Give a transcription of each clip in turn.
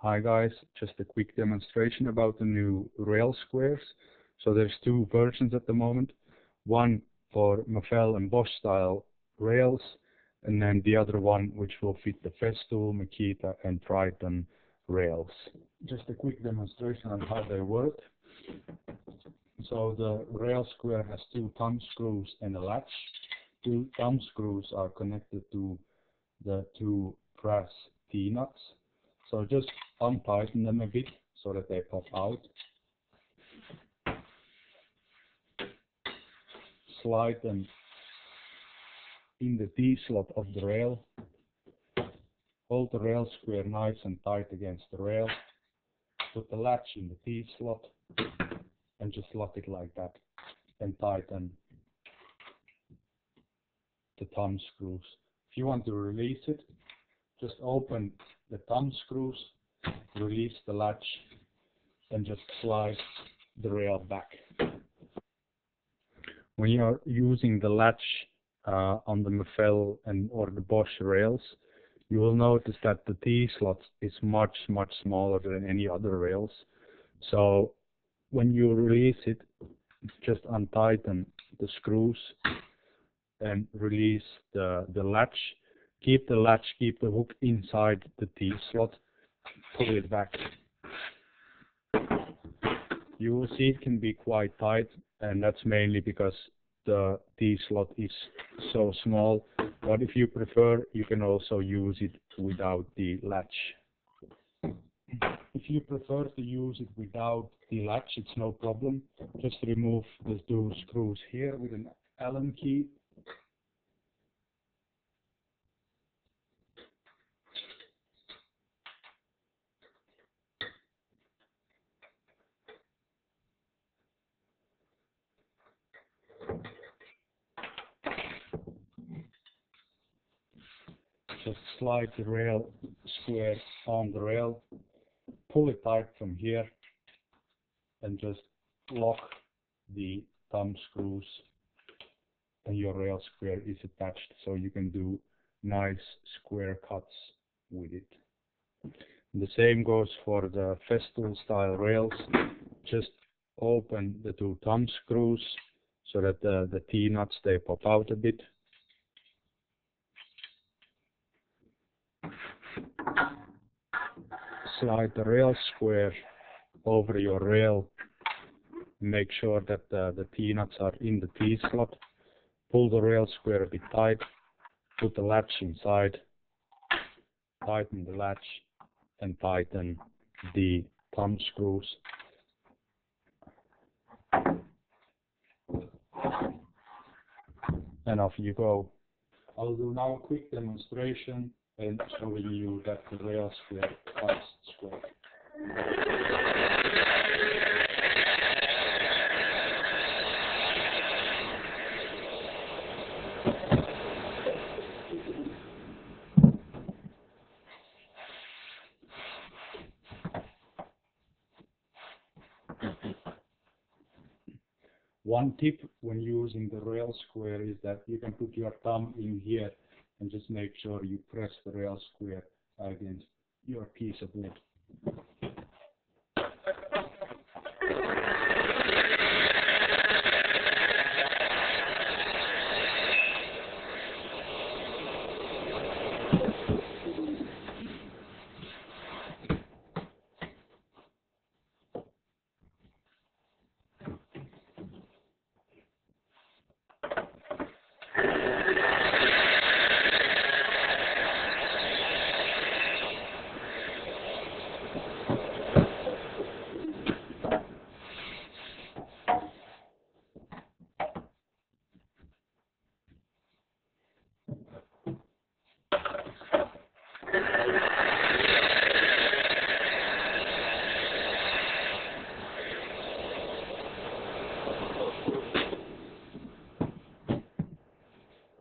Hi guys, just a quick demonstration about the new rail squares. So there's two versions at the moment, one for Mafel and Bosch style rails, and then the other one which will fit the Festool, Makita and Triton rails. Just a quick demonstration on how they work. So the rail square has two thumb screws and a latch. Two thumb screws are connected to the two brass T-nuts. So just untighten them a bit so that they pop out. Slide them in the T-slot of the rail. Hold the rail square nice and tight against the rail. Put the latch in the T-slot and just lock it like that and tighten the thumb screws. If you want to release it, just open the thumb screws, release the latch and just slide the rail back. When you are using the latch on the Mafel or the Bosch rails, you will notice that the T-slot is much smaller than any other rails. So when you release it, just untighten the screws and release the latch. Keep the latch, keep the hook inside the T-slot, pull it back. You will see it can be quite tight, and that's mainly because the T-slot is so small. But if you prefer, you can also use it without the latch. If you prefer to use it without the latch, it's no problem. Just remove the two screws here with an Allen key. Just slide the rail square on the rail, pull it tight from here, and just lock the thumb screws, and your rail square is attached, so you can do nice square cuts with it. The same goes for the Festool style rails. Just open the two thumb screws so that the T-nuts they pop out a bit. Slide the rail square over your rail. Make sure that the T-nuts are in the T-slot. Pull the rail square a bit tight. Put the latch inside. Tighten the latch and tighten the thumb screws. And off you go. I'll do now a quick demonstration and showing you that the rail square cuts square. One tip when using the rail square is that you can put your thumb in here and just make sure you press the rail square against your piece of wood.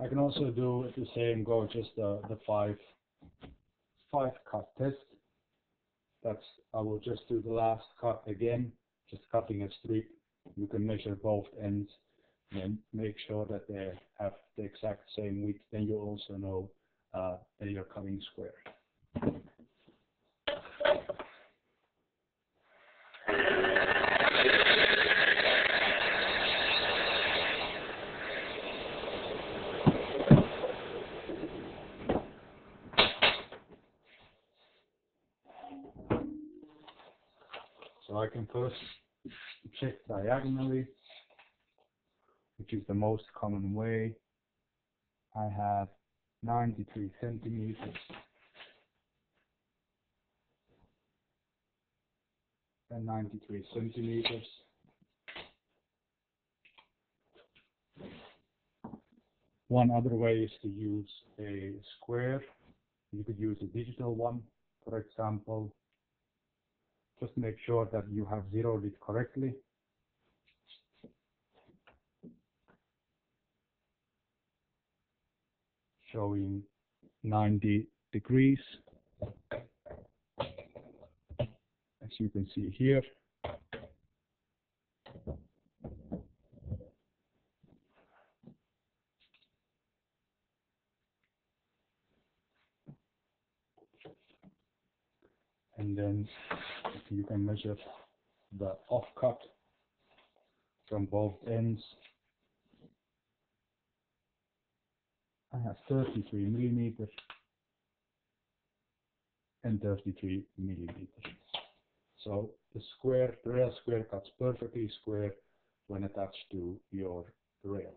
I can also do the same, go just the five cut test. I will just do the last cut again, just cutting a strip. You can measure both ends and make sure that they have the exact same width. Then you also know that you're cutting square. So I can first check diagonally, which is the most common way. I have 93 centimeters and 93 centimeters. One other way is to use a square. You could use a digital one, for example. Just make sure that you have zeroed it correctly. Showing 90 degrees, as you can see here. And then you can measure the offcut from both ends. I have 33 millimeters and 33 millimeters. So the rail square cuts perfectly square when attached to your rail.